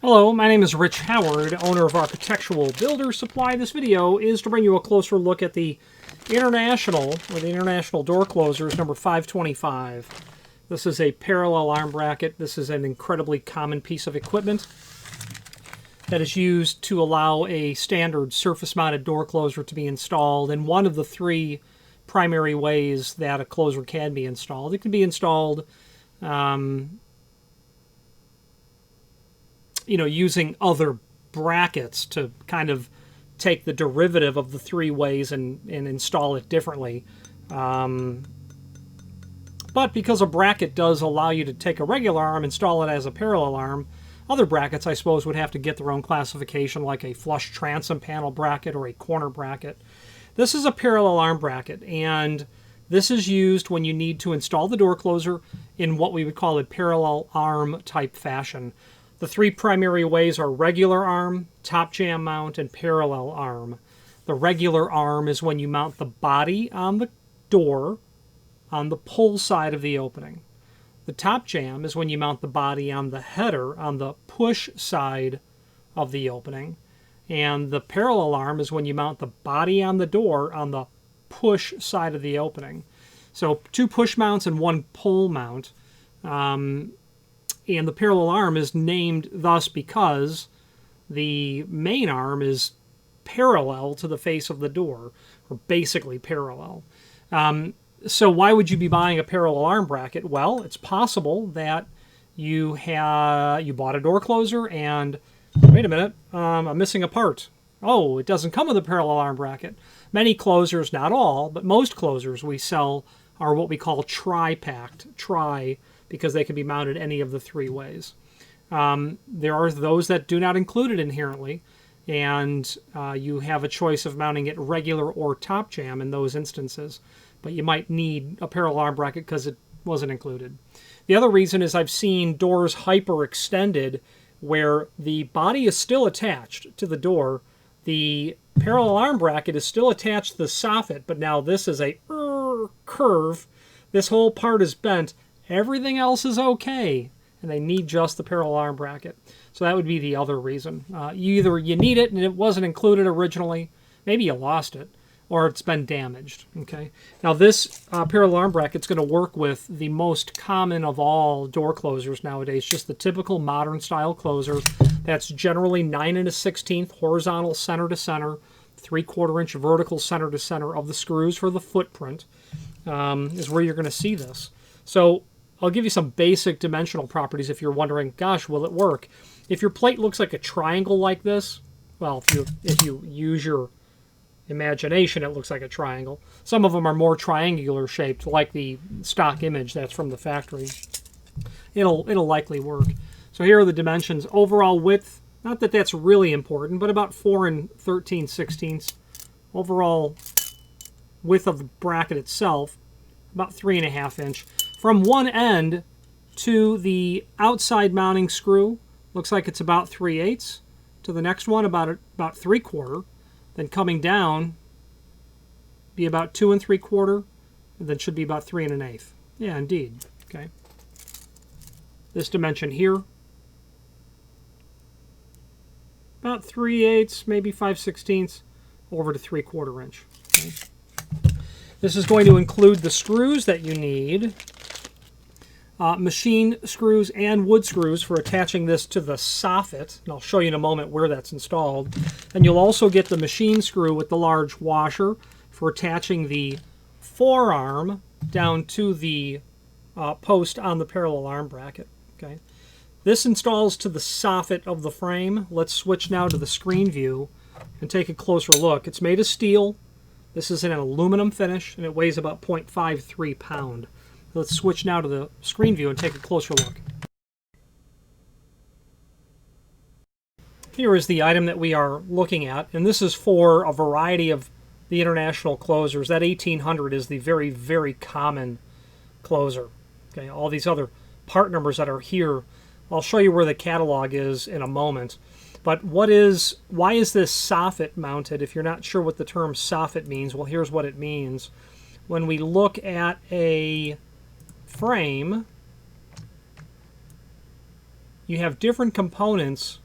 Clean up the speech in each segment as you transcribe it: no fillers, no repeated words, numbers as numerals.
Hello, my name is Rich Howard, owner of Architectural Builder Supply. This video is to bring you a closer look at the International door closers number 525. This is a parallel arm bracket. This is an incredibly common piece of equipment that is used to allow a standard surface-mounted door closer to be installed in one of the three primary ways that a closer can be installed. It can be installed using other brackets to kind of take the derivative of the three ways and install it differently. But because a bracket does allow you to take a regular arm, install it as a parallel arm, other brackets, I suppose, would have to get their own classification, like a flush transom panel bracket or a corner bracket. This is a parallel arm bracket, and this is used when you need to install the door closer in what we would call a parallel arm type fashion. The three primary ways are regular arm, top jam mount, and parallel arm. The regular arm is when you mount the body on the door on the pull side of the opening. The top jam is when you mount the body on the header on the push side of the opening. And the parallel arm is when you mount the body on the door on the push side of the opening. So two push mounts and one pull mount. And the parallel arm is named thus because the main arm is parallel to the face of the door, or basically parallel. So why would you be buying a parallel arm bracket? Well, it's possible that you bought a door closer and, wait a minute, I'm missing a part. Oh, it doesn't come with a parallel arm bracket. Many closers, not all, but most closers we sell are what we call tri-packed, because they can be mounted any of the three ways. There are those that do not include it inherently, and you have a choice of mounting it regular or top jam in those instances, but you might need a parallel arm bracket because it wasn't included. The other reason is I've seen doors hyperextended where the body is still attached to the door, the parallel arm bracket is still attached to the soffit, but now this is a curve. This whole part is bent. Everything else is okay, and they need just the parallel arm bracket. So that would be the other reason. Either you need it and it wasn't included originally, maybe you lost it, or it's been damaged. Okay. Now this parallel arm bracket is going to work with the most common of all door closers nowadays, just the typical modern style closer. That's generally 9 1/16 horizontal center to center, 3/4 inch vertical center to center of the screws for the footprint is where you're going to see this. So I'll give you some basic dimensional properties if you're wondering, gosh, will it work? If your plate looks like a triangle like this, well, if you use your imagination, it looks like a triangle. Some of them are more triangular shaped, like the stock image that's from the factory. It'll likely work. So here are the dimensions. Overall width, not that that's really important, but about 4 13/16. Overall width of the bracket itself, about 3.5 inch. From one end to the outside mounting screw, looks like it's about 3/8. To the next one, about 3/4. Then coming down, be about 2 3/4. And then should be about 3 1/8. Yeah, indeed. Okay. This dimension here, about 3/8, maybe 5/16, over to 3/4 inch. Okay. This is going to include the screws that you need. Machine screws and wood screws for attaching this to the soffit, and I'll show you in a moment where that's installed. And you'll also get the machine screw with the large washer for attaching the forearm down to the post on the parallel arm bracket. Okay, this installs to the soffit of the frame. Let's switch now to the screen view and take a closer look. It's made of steel. This is an aluminum finish, and it weighs about 0.53 pound. Let's switch now to the screen view and take a closer look. Here is the item that we are looking at, and this is for a variety of the International closers. That 1800 is the very, very common closer. Okay, all these other part numbers that are here, I'll show you where the catalog is in a moment. But why is this soffit mounted? If you're not sure what the term soffit means, well, here's what it means. When we look at a frame, you have different components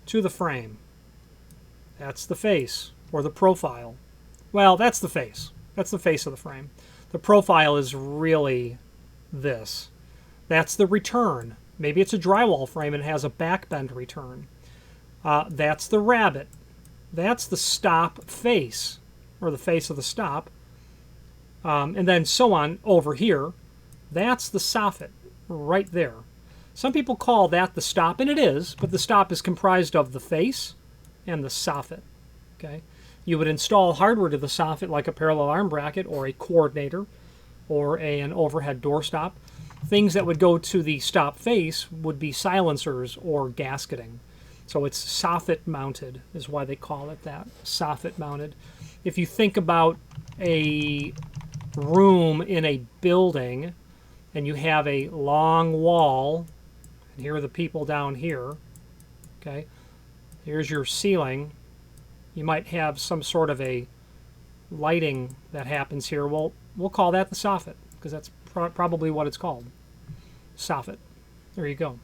to the frame. That's the face, or the profile. Well, that's the face. That's the face of the frame. The profile is really this. That's the return. Maybe it's a drywall frame and it has a back bend return. That's the rabbet. That's the stop face, or the face of the stop. And then so on over here. That's the soffit right there. Some people call that the stop, and it is, but the stop is comprised of the face and the soffit. Okay? You would install hardware to the soffit like a parallel arm bracket or a coordinator or an overhead door stop. Things that would go to the stop face would be silencers or gasketing. So it's soffit mounted is why they call it that, soffit mounted. If you think about a room in a building and you have a long wall, and here are the people down here, okay, here's your ceiling, you might have some sort of a lighting that happens here. Well, we'll call that the soffit because that's probably what it's called, soffit. There you go.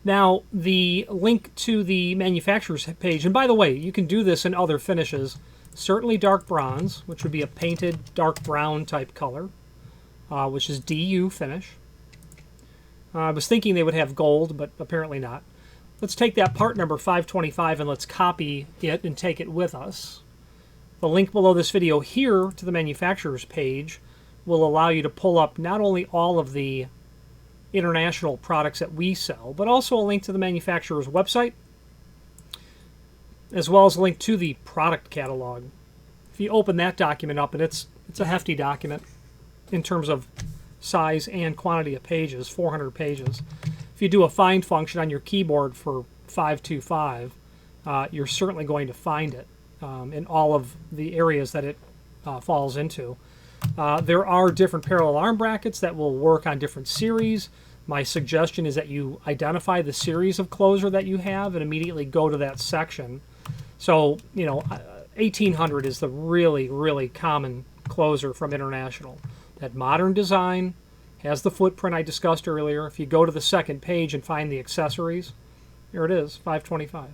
Now, the link to the manufacturer's page, and by the way, you can do this in other finishes. Certainly dark bronze, which would be a painted dark brown type color, which is DU finish. I was thinking they would have gold, but apparently not. Let's take that part number 525 and let's copy it and take it with us. The link below this video here to the manufacturer's page will allow you to pull up not only all of the international products that we sell, but also a link to the manufacturer's website, as well as a link to the product catalog. If you open that document up, and it's a hefty document in terms of size and quantity of pages, 400 pages. If you do a find function on your keyboard for 525, you're certainly going to find it in all of the areas that it falls into. There are different parallel arm brackets that will work on different series. My suggestion is that you identify the series of closer that you have and immediately go to that section. So, you know, 1800 is the really, really common closer from International. That modern design has the footprint I discussed earlier. If you go to the second page and find the accessories, here it is, 525.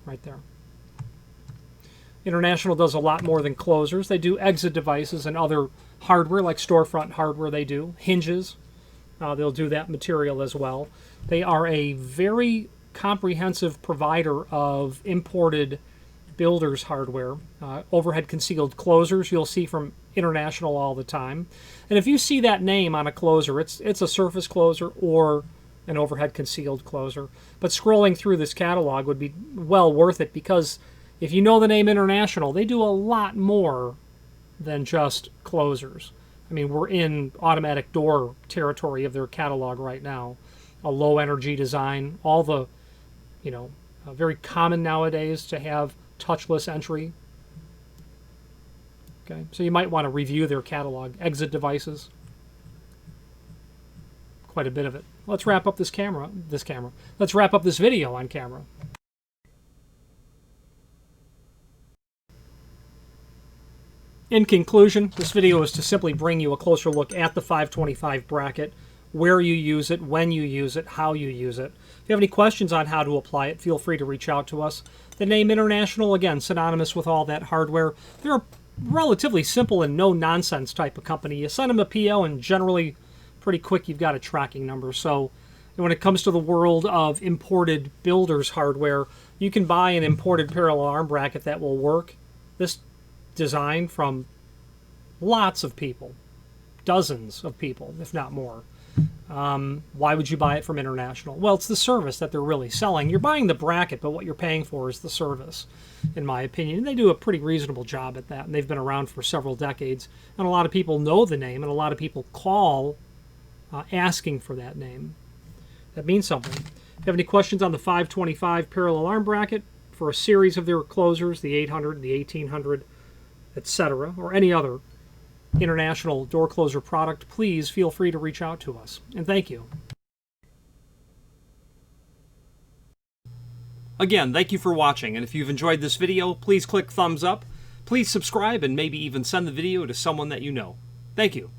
Right there. International does a lot more than closers. They do exit devices and other hardware, like storefront hardware they do. Hinges, they'll do that material as well. They are a very comprehensive provider of imported builders hardware. Overhead concealed closers you'll see from International all the time. And if you see that name on a closer, it's a surface closer or an overhead concealed closer. But scrolling through this catalog would be well worth it, because if you know the name International, they do a lot more than just closers. I mean, we're in automatic door territory of their catalog right now. A low energy design, all the, you know, very common nowadays to have touchless entry. Okay, so you might want to review their catalog. Exit devices, quite a bit of it. Let's wrap up this camera. Let's wrap up this video on camera. In conclusion, this video is to simply bring you a closer look at the 525 bracket, where you use it, when you use it, how you use it. If you have any questions on how to apply it, feel free to reach out to us. The name International, again, synonymous with all that hardware. They're a relatively simple and no-nonsense type of company. You send them a PO and generally pretty quick you've got a tracking number. So when it comes to the world of imported builders hardware, you can buy an imported parallel arm bracket that will work. This design from lots of people, dozens of people, if not more. Why would you buy it from International? Well, it's the service that they're really selling. You're buying the bracket, but what you're paying for is the service, in my opinion. And they do a pretty reasonable job at that, and they've been around for several decades. And a lot of people know the name, and a lot of people call asking for that name. That means something. If you have any questions on the 525 parallel arm bracket for a series of their closers, the 800, the 1800, etc., or any other International door closer product, please feel free to reach out to us. And thank you. Again, thank you for watching, and if you've enjoyed this video, please click thumbs up, please subscribe, and maybe even send the video to someone that you know. Thank you.